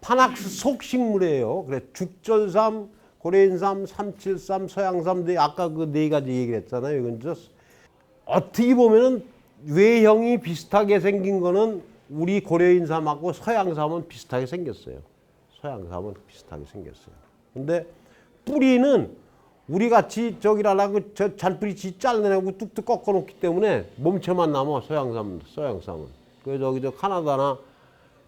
파낙스 속식물이에요. 그래 죽전삼, 고래인삼, 삼칠삼, 서양삼, 아까 그 네 가지 얘기를 했잖아요. 이건 저 어떻게 보면은 외형이 비슷하게 생긴 거는 우리 고래인삼하고 서양삼은 비슷하게 생겼어요. 서양삼은 비슷하게 생겼어요. 근데 뿌리는 우리 같이 저기라고 저 잔뿌리 잘라내고 뚝뚝 꺾어 놓기 때문에 몸체만 남아 서양삼은. 그 저기 저 카나다나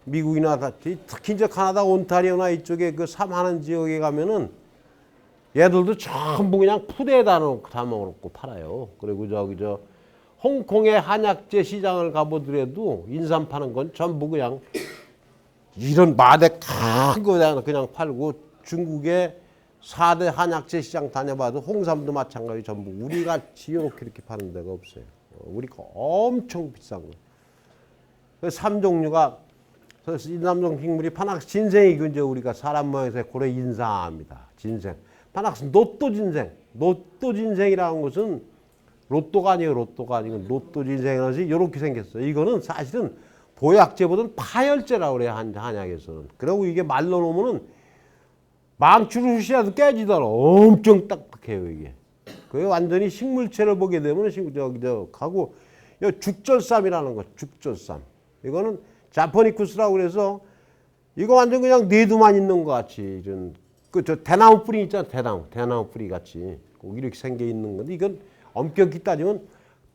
미국이나 같이 특히 이제 카나다 온타리오나 이쪽에 그 삼하는 지역에 가면은 얘들도 전부 그냥 푸대에다 담아놓고 팔아요. 그리고 저기 저 홍콩의 한약재 시장을 가보더라도 인삼 파는 건 전부 그냥 이런 마대 큰 거 그냥 팔고 중국의 4대 한약재 시장 다녀봐도 홍삼도 마찬가지 전부 우리가 이렇게 파는 데가 없어요. 우리가 엄청 비싼 거. 그 3종류가 인삼종 식물이 파낙스 진생이고 이제 우리가 사람 모양에서 고래 인삼입니다. 진생. 파낙스 노또진생. 노또진생이라는 것은 로또가 아니에요. 로또가 아니고 노또진생이라는 것이 이렇게 생겼어요. 이거는 사실은 보약제보다는 파열제라고 그래요. 한약에서는. 그리고 이게 말로 놓으면은 망치로 후시라도 깨지더라. 엄청 딱딱해요 이게. 그게 완전히 식물체를 보게 되면 하고 죽전쌈이라는 거. 죽전쌈. 이거는 자포니쿠스라고 그래서 이거 완전 그냥 내두만 있는 것 같이 이런 그 저 대나무 뿌리 있잖아. 대나무 뿌리 같이 꼭 이렇게 생겨 있는 건데 이건 엄격히 따지면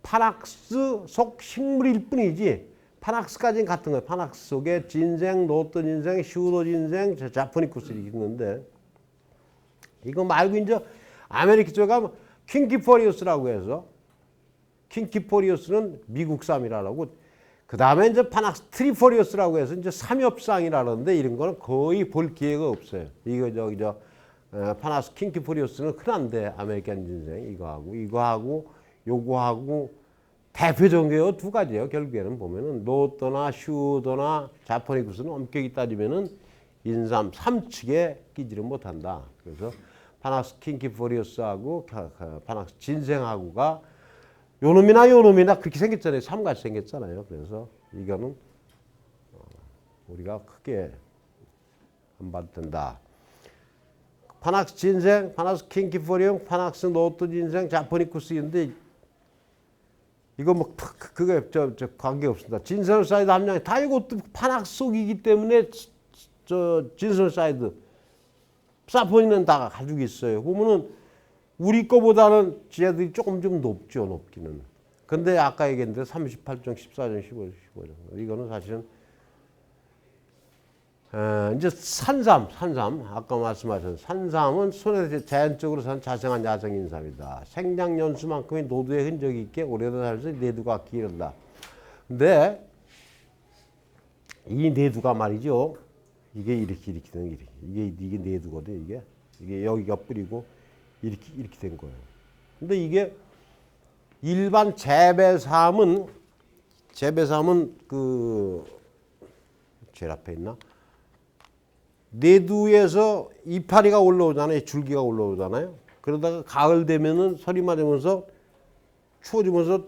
파낙스 속 식물일 뿐이지 파낙스까지는 같은 거예요. 파낙스 속에 진생, 노또 진생, 슈도 진생, 자포니쿠스 이렇게 있는데 이거 말고 이제 아메리카 쪽에 가면 킹키포리우스라고 해서 킹키포리우스는 미국삼이라고 그 다음에 이제 파낙스 트리포리우스라고 해서 이제 삼엽상이라는데 이런 거는 거의 볼 기회가 없어요. 이거 파낙스 킹키포리우스는 흔한데 아메리칸 진생 이거하고 요거하고 대표적인 게 두 가지예요. 결국에는 보면은 노또나 슈도나 자포니쿠스는 엄격히 따지면은 인삼 삼축에 끼지를 못한다. 그래서 파낙스 킹키포리우스하고 파낙스 진생하고가 요놈이나 그렇게 생겼잖아요. 삼같이 생겼잖아요. 그래서 이거는 우리가 크게 안 봐도 된다. 파낙스 진생, 파낙스 킹키포리움, 파낙스 노또 진생, 자포니쿠스인데 이거 뭐 그게 저 관계 없습니다. 진솔사이드 함량이 다 이것도 파낙스 속이기 때문에 저 진솔사이드 사포닌은 다 가지고 있어요. 보면은 우리 거보다는 쟤들이 조금 좀 높죠, 높기는. 근데 아까 얘기했는데 38종, 14종, 15종. 이거는 사실은 이제 산삼. 아까 말씀하신 산삼은 손에 자연적으로 산 자생한 야생인삼이다. 생장 연수만큼의 노두의 흔적이 있게 오래도 살면서 내두가 기른다. 근데 이 내두가 말이죠. 이게 이렇게 되는 이게 내두거든. 이게 여기가 뿌리고. 이렇게 된 거예요. 근데 이게 일반 재배삼은 그 제일 앞에 있나? 내두에서 이파리가 올라오잖아요. 줄기가 올라오잖아요. 그러다가 가을 되면은 설이 맞으면서 추워지면서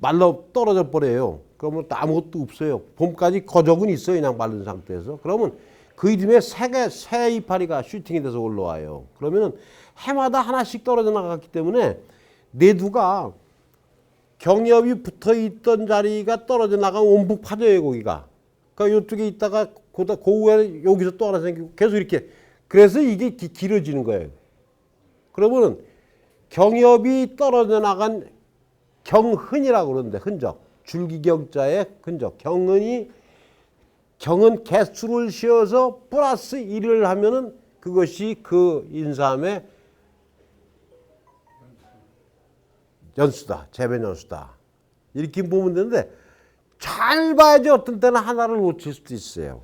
말라 떨어져 버려요. 그러면 또 아무것도 없어요. 봄까지 거적은 있어요. 그냥 마른 상태에서. 그러면 그 이듬해 새 이파리가 슈팅이 돼서 올라와요. 그러면은 해마다 하나씩 떨어져 나갔기 때문에 내두가 경엽이 붙어 있던 자리가 떨어져 나가면 온북 파져요, 거기가. 그러니까 이쪽에 있다가 그 후에 여기서 또 하나 생기고 계속 이렇게. 그래서 이게 길어지는 거예요. 그러면은 경엽이 떨어져 나간 경흔이라고 그러는데 흔적. 줄기경자의 흔적. 경은 개수를 씌워서 플러스 1을 하면은 그것이 그 인삼의 연수다. 재배 연수다. 이렇게 보면 되는데 잘 봐야지 어떤 때는 하나를 놓칠 수도 있어요.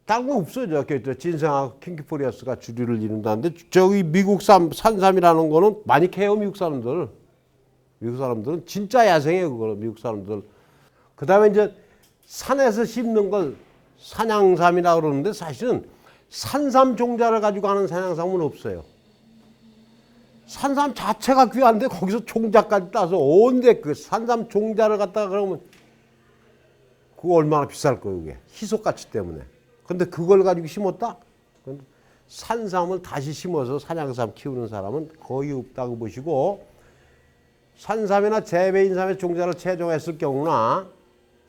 다른 거 없어요. 진생하고 킹키포리우스가 주류를 이룬다는데 저기 미국산 산삼이라는 거는 많이 캐요. 미국 사람들은 진짜 야생이에요. 그거는 미국 사람들. 그 다음에 이제 산에서 심는 걸 산양삼이라고 그러는데 사실은 산삼 종자를 가지고 하는 산양삼은 없어요. 산삼 자체가 귀한데 거기서 종자까지 따서 언제 그 산삼 종자를 갖다가 그러면 그거 얼마나 비쌀 거예요. 그게 희석가치 때문에. 근데 그걸 가지고 심었다? 산삼을 다시 심어서 산양삼 키우는 사람은 거의 없다고 보시고, 산삼이나 재배인삼의 종자를 채종했을 경우나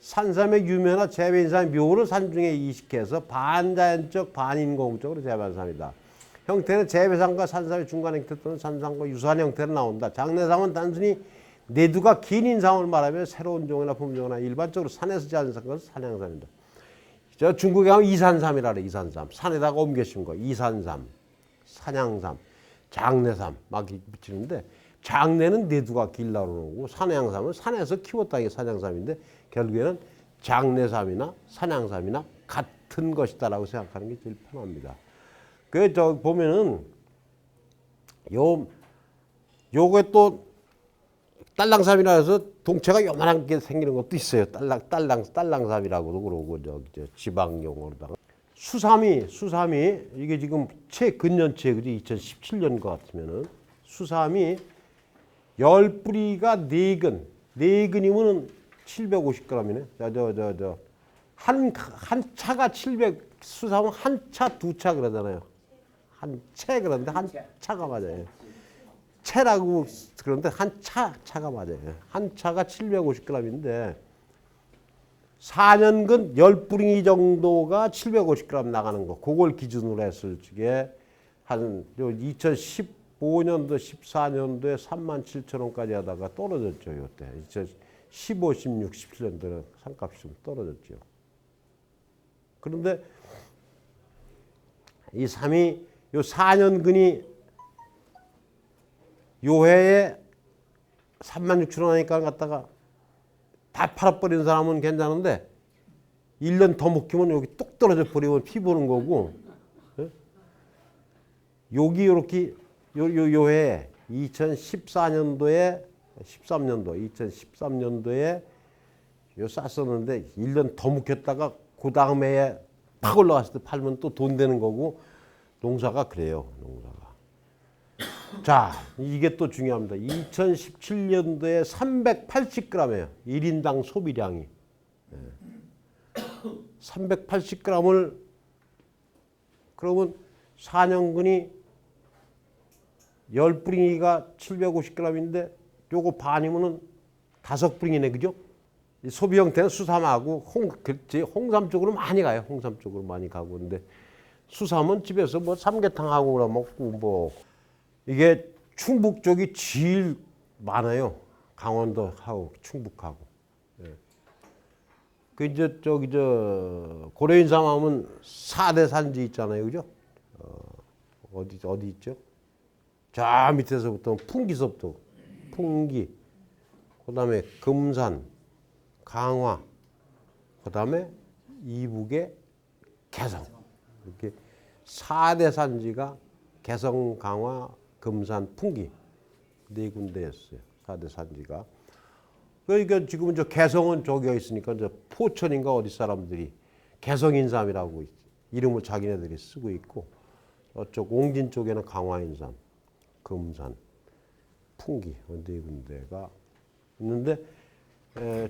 산삼의 유묘나 재배인삼의 묘를 산중에 이식해서 반자연적 반인공적으로 재배한 삼이다. 형태는 재배삼과 산삼의 중간 형태 또는 산삼과 유사한 형태로 나온다. 장내삼은 단순히 내두가 긴 인삼을 말하며 새로운 종이나 품종이나 일반적으로 산에서 자란 것은 산양삼이다. 저 중국에 가면 이산삼이라 그래. 이산삼. 산에다가 옮겨 심은 거. 이산삼, 산양삼, 장내삼 막 붙이는데, 장내는 내두가 길다고 그러고 산양삼은 산에서 키웠다 이게 산양삼인데, 결국에는 장내삼이나 산양삼이나 같은 것이다라고 생각하는 게 제일 편합니다. 그 저 보면은 요게 또 딸랑삼이라 해서 동체가 요만한 게 생기는 것도 있어요. 딸랑삼이라고도 그러고 저 지방 용어로다가 수삼이 이게 지금 근년치에 그지 2017년 것 같으면은 수삼이 10뿌리가 4근, 4근이면은 750g이네. 한 차가 700, 수삼은 한 차, 두 차 그러잖아요. 한 채 그런데 한 차가 맞아요. 채라고 그런데 한 차가 맞아요. 한 차가 750g인데 4년근 10뿌리 정도가 750g 나가는 거. 그걸 기준으로 했을 적에 한 2015년도, 14년도에 37,000원까지 하다가 떨어졌죠. 이때 2015, 16, 17년도는 상값이 좀 떨어졌죠. 그런데 이 삼이 요 4년근이 요 해에 36,000원 하니까 갖다가 다 팔아버리는 사람은 괜찮은데 1년 더 못 키면 여기 뚝 떨어져 버리면 피 보는 거고, 여기 이렇게 요 해에 2014년도에 2013년도에 요 쌌었는데 1년 더 묵혔다가 그 다음 해에 팍 올라갔을 때 팔면 또 돈 되는 거고, 농사가 그래요. 농사가. 자, 이게 또 중요합니다. 2017년도에 380g이에요. 1인당 소비량이. 380g을 그러면 4년근이 10뿌리가 750g인데 요거 반이면은 5뿌리네. 그죠? 소비 형태는 수삼하고 홍삼 쪽으로 많이 가요. 홍삼 쪽으로 많이 가고. 근데 수삼은 집에서 뭐 삼계탕하고 그래 먹고 뭐, 이게 충북 쪽이 제일 많아요. 강원도하고 충북하고. 예. 그 이제 고려인삼 하면 4대 산지 있잖아요. 그죠? 어디 있죠? 저 밑에서부터 풍기서부터 풍기, 그다음에 금산, 강화, 그다음에 이북의 개성. 이렇게 4대 산지가 개성, 강화, 금산, 풍기 4군데였어요. 4대 산지가. 그러니까 지금은 저 개성은 저기가 있으니까 저 포천인가 어디 사람들이 개성인삼이라고 이름을 자기네들이 쓰고 있고, 저쪽 옹진 쪽에는 강화인삼, 금산, 풍기 4군데가 있는데,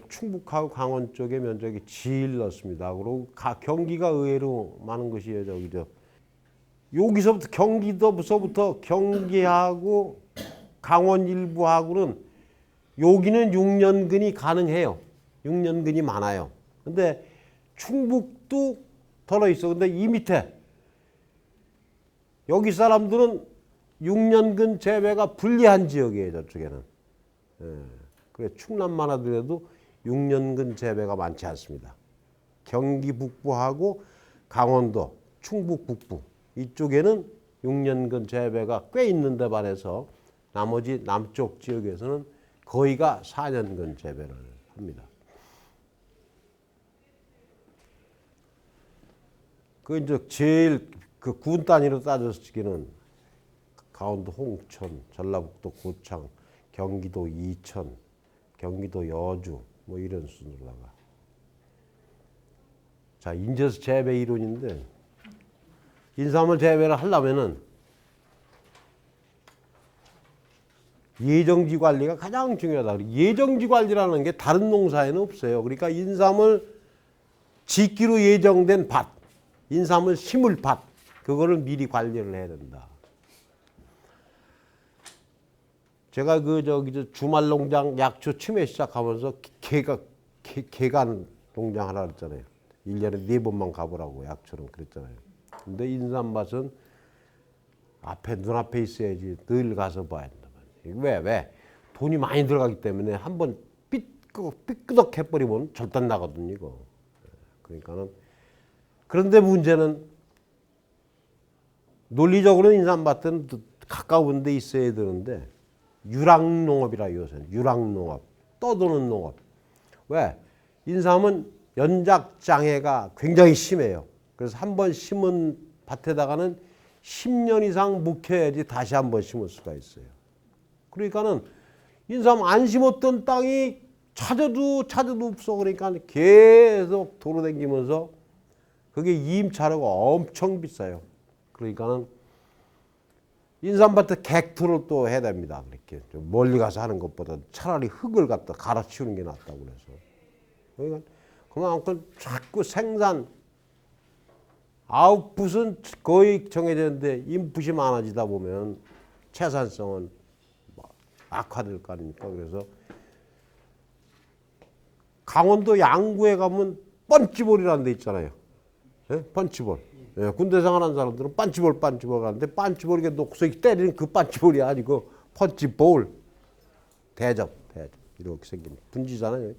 충북하고 강원 쪽의 면적이 제일 넓습니다. 그리고 경기가 의외로 많은 것이에요. 여기서부터 경기도서부터 경기하고 강원 일부하고는 여기는 6년근이 가능해요. 6년근이 많아요. 근데 충북도 덜어 있어. 근데 이 밑에 여기 사람들은 6년근 재배가 불리한 지역이에요. 저쪽에는. 그래 충남만 하더라도 6년근 재배가 많지 않습니다. 경기 북부하고 강원도, 충북 북부 이쪽에는 6년근 재배가 꽤 있는데 반해서 나머지 남쪽 지역에서는 거의가 4년근 재배를 합니다. 그 이제 제일 그 군 단위로 따졌을 적에는 강원도 홍천, 전라북도 고창, 경기도 이천, 경기도 여주 뭐 이런 순으로다가. 자, 인제서 재배 이론인데, 인삼을 재배를 하려면은 예정지 관리가 가장 중요하다. 예정지 관리라는 게 다른 농사에는 없어요. 그러니까 인삼을 짓기로 예정된 밭, 인삼을 심을 밭, 그거를 미리 관리를 해야 된다. 제가 주말 농장 약초 취매 시작하면서 개간 농장 하나 했잖아요. 1년에 4번만 가보라고 약초는 그랬잖아요. 근데 인삼밭은 눈앞에 있어야지 늘 가서 봐야 된다. 왜? 돈이 많이 들어가기 때문에 한번 삐끄덕 해버리면 절단 나거든요, 이거. 그러니까는. 그런데 문제는 논리적으로는 인삼밭은 가까운 데 있어야 되는데 유랑농업이라 요새는. 유랑농업. 떠도는 농업. 왜? 인삼은 연작장애가 굉장히 심해요. 그래서 한번 심은 밭에다가는 10년 이상 묵혀야지 다시 한번 심을 수가 있어요. 그러니까는 인삼 안 심었던 땅이 찾아도 없어. 그러니까 계속 돌아다니면서 그게 임차료가 엄청 비싸요. 그러니까는 인삼밭에 객토를 또 해야 됩니다. 그렇게 좀 멀리 가서 하는 것보다 차라리 흙을 갖다 갈아치우는 게 낫다고 그래서. 그러니까 그만큼 자꾸 생산 아웃풋은 거의 정해졌는데 인풋이 많아지다 보면 채산성은 악화될 거 아닙니까? 그래서 강원도 양구에 가면 펀치볼이라는 데 있잖아요. 예? 펀치볼. 예, 군대 생활하는 사람들은 빤치볼 가는데 빤치볼 이게 녹색이 때리는 그 빤치볼이 아니고 펀치볼. 대접 이렇게 생긴 분지잖아요.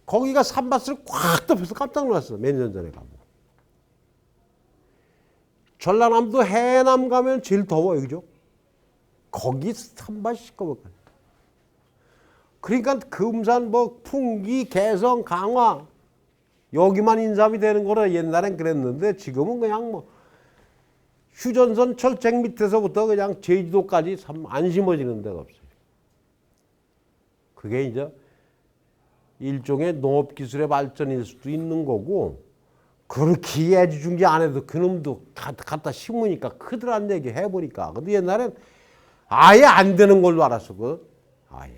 거기가 산밭을 꽉 덮여서 깜짝 놀랐어. 몇 년 전에 가고. 전라남도 해남 가면 제일 더워요, 그죠? 거기 산밭이 시꺼멓고. 그러니까 금산, 풍기, 개성, 강화 여기만 인삼이 되는 거라 옛날엔 그랬는데 지금은 그냥 휴전선 철책 밑에서부터 그냥 제주도까지 안 심어지는 데가 없어요. 그게 이제 일종의 농업기술의 발전일 수도 있는 거고, 그렇게 애지중지 안 해도 그놈도 갖다 심으니까 크더란 얘기 해보니까. 근데 옛날엔 아예 안 되는 걸로 알았었거든. 아예.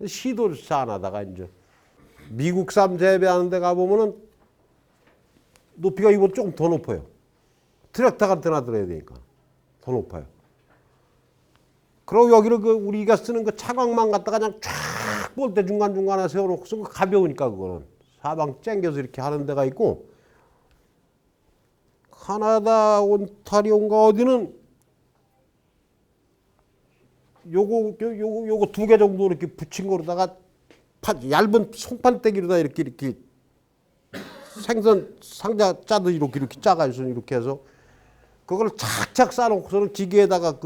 시도를 안 하다가 이제 미국산 재배하는 데 가보면은 높이가 이거 조금 더 높아요. 트랙터 같은 거 들어야 되니까. 더 높아요. 그리고 여기를 우리가 쓰는 그 차광망 갖다가 그냥 쫙 볼 때 중간중간에 세워놓고 쓰고 가벼우니까 그거는. 사방 쨍겨서 이렇게 하는 데가 있고, 카나다, 온타리오인가 어디는 요거 2개 정도 이렇게 붙인 거로다가 얇은 송판떼기로다 이렇게 생선 상자 짜듯 이렇게 짜가지고 이렇게 해서 그걸 착착 싸놓고서는 지게에다가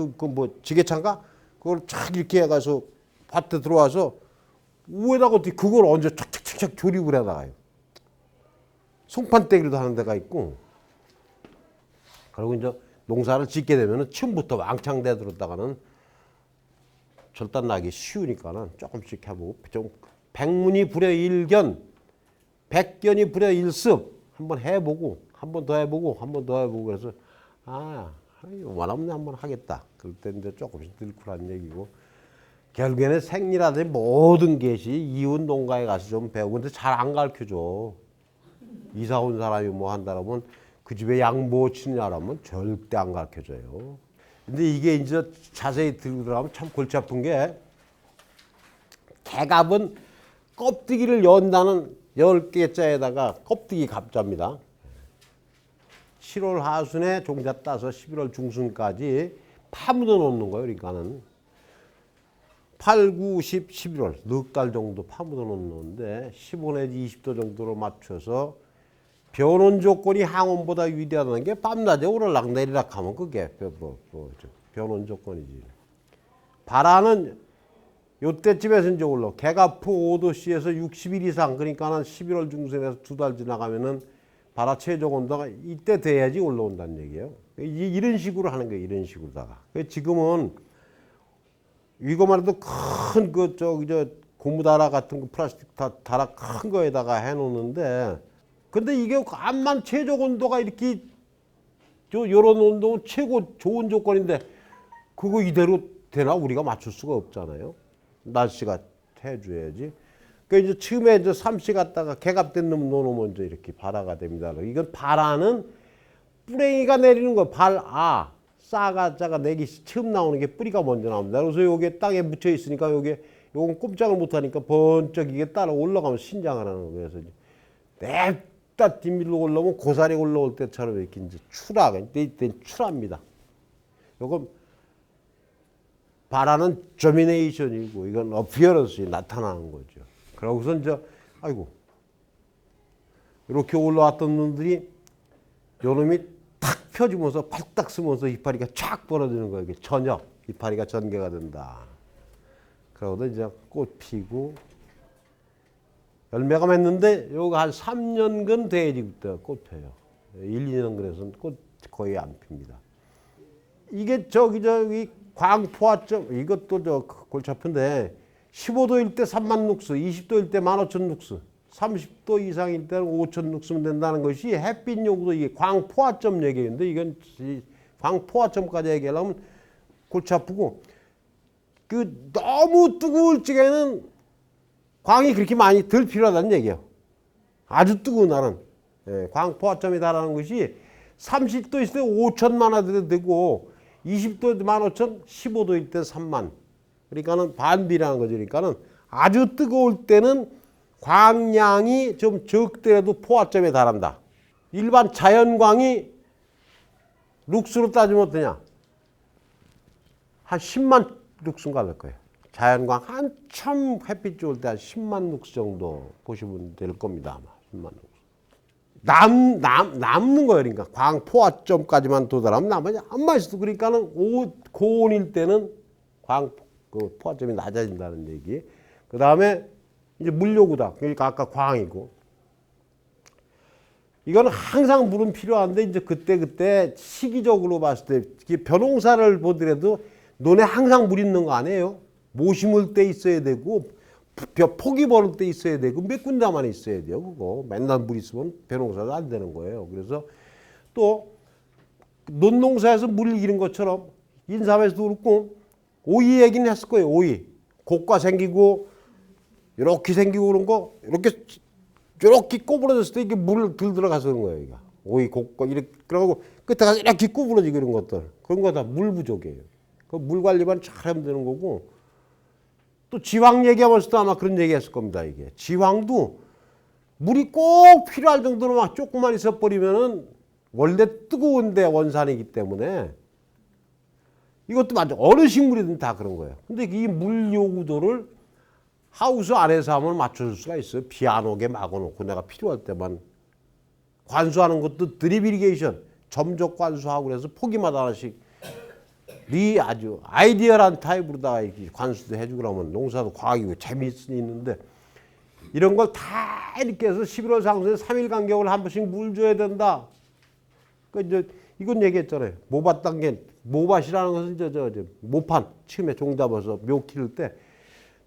지게차인가 그걸 착 이렇게 해가지고 밭에 들어와서 위에다가 어떻게 그걸 얹어 착착착착 조립을 해다가요. 송판떼기로도 하는 데가 있고. 그리고 이제 농사를 짓게 되면은 처음부터 왕창 대들었다가는 절단 나기 쉬우니까는 조금씩 해보고, 좀 백문이 불여일견, 백견이 불여일습 한번 해보고, 한 번 더 해보고, 한 번 더 해보고, 그래서 원하면 한번 하겠다. 그럴 때 이제 조금씩 늘고라는 얘기고, 결국에는 생리라든지 모든 것이 이웃 농가에 가서 좀 배우고, 근데 잘 안 가르쳐줘. 이사 온 사람이 뭐 한다라면 그 집에 양보 치느냐라면 절대 안 가르쳐줘요. 근데 이게 이제 자세히 들고 들어가면 참 골치 아픈 게, 개갑은 껍데기를 연다는 10개짜에다가 껍데기 갑자입니다. 7월 하순에 종자 따서 11월 중순까지 파묻어 놓는 거예요. 그러니까는 8, 9, 10, 11월 넉 달 정도 파묻어 놓는데 15 내지 20도 정도로 맞춰서 변온 조건이 항온보다 위대하다는 게 밤낮에 오르락 내리락 하면 그게 변온 조건이지. 발화는 요때쯤에서 이제 올라. 개가프 5도씨에서 60일 이상, 그러니까 11월 중순에서 2달 지나가면은 발화 최종 온도가 이때 돼야지 올라온다는 얘기예요. 이런 식으로 하는 거예요. 이런 식으로다가. 지금은 이거만 해도 큰 고무다라 같은 거 플라스틱 다라 큰 거에다가 해놓는데, 근데 이게 암만 최적 온도가 이렇게 요런 온도 최고 좋은 조건인데 그거 이대로 되나? 우리가 맞출 수가 없잖아요. 날씨가 해줘야지. 그러니까 이제 처음에 이제 삼시 갖다가 개갑된 놈 놓으면 이제 이렇게 발화가 됩니다. 이건 발화는 뿌랭이가 내리는 거, 싸가 자가 내기 처음 나오는 게 뿌리가 먼저 나옵니다. 그래서 요게 땅에 묻혀 있으니까 요건 꼼짝을 못 하니까 번쩍 이게 따라 올라가면 신장을 하는 거예요. 그래서 냅다 뒷밀로 올라오면 고사리 올라올 때처럼 이렇게 이제 이때는 출합니다. 요건 바라는 조미네이션이고 이건 어피어런스에 나타나는 거죠. 그러고서 이제 아이고 이렇게 올라왔던 놈들이 요놈이 탁 펴주면서 발딱 쓰면서 이파리가 쫙 벌어지는 거예요. 이게 저녁 이파리가 전개가 된다. 그러고도 이제 꽃 피고 열매가 맺는데 요거 한 3년근 돼야지 그때 꽃 펴요. 1, 2년 그래서는 꽃 거의 안 핍니다. 이게 저기 광포화점 이것도 골치 아픈데 15도일 때 3만 룩스, 20도일 때 15,000 룩스, 30도 이상일 때는 5,000 룩스면 된다는 것이 햇빛 요구도 이게 광포화점 얘기인데 이건 광포화점까지 얘기하려면 골치 아프고 그 너무 뜨거울 적에는 광이 그렇게 많이 덜 필요하다는 얘기예요. 아주 뜨거운 날은 광포화점이 달하는 것이 30도 있을 때 5천만 원 되고 20도 15,000, 15도일 때 3만. 그러니까는 반비라는 거죠. 그러니까는 아주 뜨거울 때는 광량이 좀 적더라도 포화점에 달한다. 일반 자연광이 룩스로 따지면 어떠냐? 한 10만 룩스인가 될 거예요. 자연광 한참 햇빛 좋을 때 한 10만 룩스 정도 보시면 될 겁니다. 아마 10만 룩스. 남는 거예요. 그러니까 광포화점까지만 도달하면 나머지 안 맛있어. 그러니까는 고온일 때는 그 포화점이 낮아진다는 얘기. 그 다음에 이제 물요구다. 그러니까 아까 광이고. 이거는 항상 물은 필요한데 이제 그때 시기적으로 봤을 때 벼농사를 보더라도 논에 항상 물 있는 거 아니에요. 모 심을 때 있어야 되고 포기 버릴 때 있어야 되고 몇 군데만 있어야 돼요. 그거 맨날 물 있으면 벼농사도 안 되는 거예요. 그래서 또 논농사에서 물 이기는 것처럼 인삼에서도 그렇고 오이 얘기는 했을 거예요. 오이 곡과 생기고 이렇게 생기고 그런 거 이렇게 꼬부러졌을 때 이게 물 들 들어가서 그런 거예요. 이거. 오이 곡과 이렇게 그러고 끝에 가서 이렇게 구부러지고 이런 것들 그런 거 다 물 부족이에요. 그 물 관리만 잘하면 되는 거고. 또 지황 얘기하면서도 아마 그런 얘기 했을 겁니다. 이게 지황도 물이 꼭 필요할 정도로 막 조금만 있어버리면은 원래 뜨거운데 원산이기 때문에 이것도 맞아. 어느 식물이든 다 그런 거예요. 근데 이 물 요구도를 하우스 안에서 하면 맞춰줄 수가 있어요. 비 안 오게 막아놓고 내가 필요할 때만 관수하는 것도 드립 이리게이션 점적 관수하고 그래서 포기마다 하나씩 아주 아이디어란 타입으로다가 관수도 해주고 그러면 농사도 과학이고 재미있는데 이런 걸 다 이렇게 해서 11월 상순에 3일 간격을 한 번씩 물 줘야 된다. 그 이제 이건 얘기했잖아요. 모밭 단계 모밭이라는 것은 저 모판 처음에 종 잡아서 묘 키울 때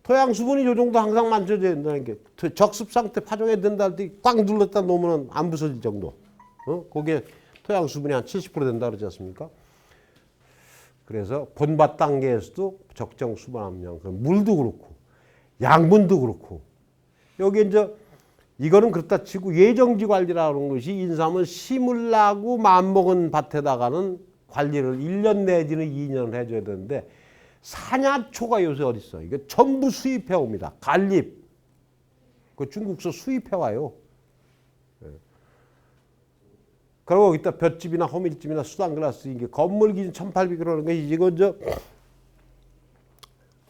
토양 수분이 요 정도 항상 만져져야 된다는 게 적습 상태 파종해야 된다 할 때 꽉 눌렀다 놓으면 안 부서질 정도. 그게 토양 수분이 한 70% 된다 그러지 않습니까? 그래서 본밭 단계에서도 적정 수분 함량, 물도 그렇고 양분도 그렇고 여기 이제 이거는 그렇다 치고 예정지 관리라는 것이 인삼은 심으려고 마음먹은 밭에다가는 관리를 1년 내지는 2년 해줘야 되는데 사냐초가 요새 어디 있어? 이거 전부 수입해 옵니다. 갈립 그 중국서 수입해 와요. 그리고 이따 볏짚이나 호밀집이나 수단글라스 이게 건물 기준 1,800 그러는 거 이거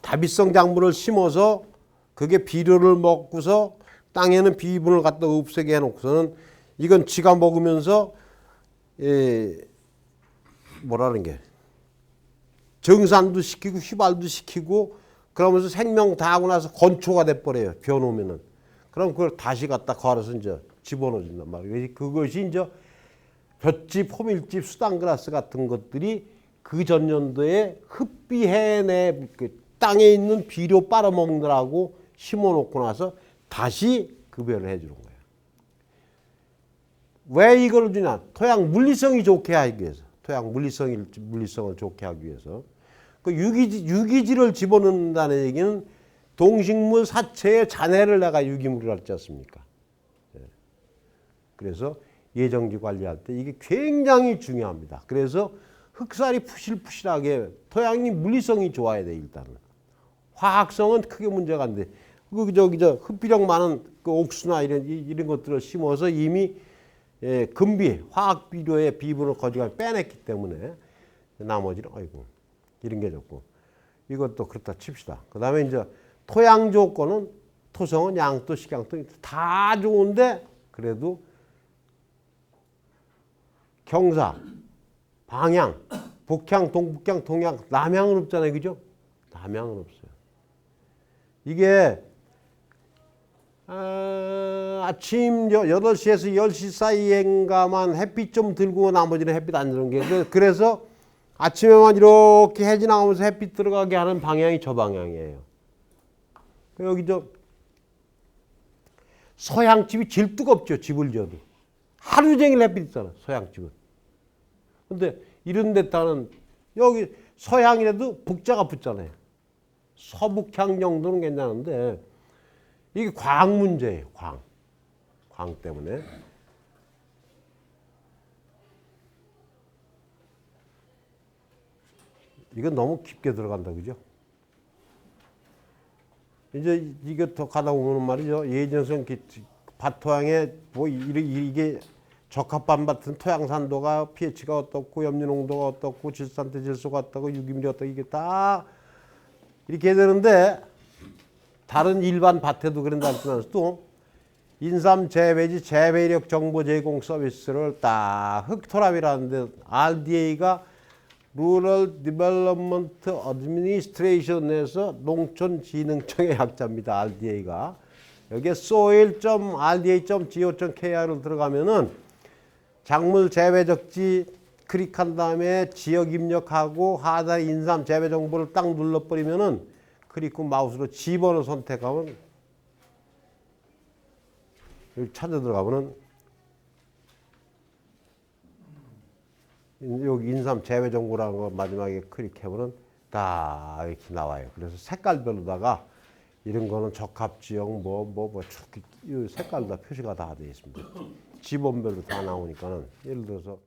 다비성 작물을 심어서 그게 비료를 먹고서 땅에는 비분을 갖다 없애게 해놓고서는 이건 지가 먹으면서 뭐라는 게 정산도 시키고 휘발도 시키고 그러면서 생명 다 하고 나서 건초가 돼버려요. 벼놓으면은 그럼 그걸 다시 갖다 갈아서 이제 집어넣어준단 말이에요. 그것이 이제 볏짚, 호밀집, 수단그라스 같은 것들이 그 전년도에 흡비해내 그 땅에 있는 비료 빨아먹느라고 심어놓고 나서 다시 급여를 해주는 거예요. 왜 이걸 주냐? 토양 물리성이 좋게 하기 위해서. 토양 물리성을 좋게 하기 위해서. 그 유기질을 집어넣는다는 얘기는 동식물 사체의 잔해를 내가 유기물이라 했지 않습니까? 그래서 예정지 관리할 때 이게 굉장히 중요합니다. 그래서 흑살이 푸실푸실하게 토양이 물리성이 좋아야 돼 일단은. 화학성은 크게 문제가 안 돼. 저 흡비력 많은 그 옥수나 이런 것들을 심어서 이미 금비 화학 비료의 비분을 거지가 빼냈기 때문에 나머지는 아이고 이런 게 좋고 이것도 그렇다 칩시다. 그다음에 이제 토양 조건은 토성은 양토 식양토 다 좋은데 그래도 경사, 방향, 북향, 동북향, 동향, 남향은 없잖아요. 그죠? 남향은 없어요. 이게 아침 8시에서 10시 사이엔가만 햇빛 좀 들고 나머지는 햇빛 안 들어오는 게 그래서 아침에만 이렇게 해지 나오면서 햇빛 들어가게 하는 방향이 저 방향이에요. 여기 저 서양집이 제일 뜨겁죠. 집을 지어도. 하루 종일 햇빛 있잖아. 서양집은. 근데 이런 데 따른 여기 서양이라도 북자가 붙잖아요. 서북향 정도는 괜찮은데 이게 광 문제예요. 광 때문에. 이건 너무 깊게 들어간다. 그죠? 이제 이게 더 가다 보면 말이죠. 예전선 밭토양에 뭐 이게 적합반밭은 토양산도가 pH가 어떻고 염류농도가 어떻고 질산태 질소가 어떻고 유기물이 어떻고 이게 다 이렇게 되는데 다른 일반 밭에도 그런다 할지만도 인삼 재배지 재배력 정보 제공 서비스를 딱 흑토랍이라는데 RDA가 Rural Development Administration에서 농촌진흥청의 약자입니다. RDA가. 여기에 soil.rda.go.kr을 들어가면은 작물 재배적지 클릭한 다음에 지역 입력하고 하단 인삼 재배 정보를 딱 눌러버리면은 클릭 후 마우스로 집어넣어 선택하면 여기 찾아 들어가면은 여기 인삼 재배 정보라는 거 마지막에 클릭해보면 다 이렇게 나와요. 그래서 색깔별로다가 이런 거는 적합지역 색깔 다 표시가 다 되어 있습니다. 지번별로 다 나오니까는 예를 들어서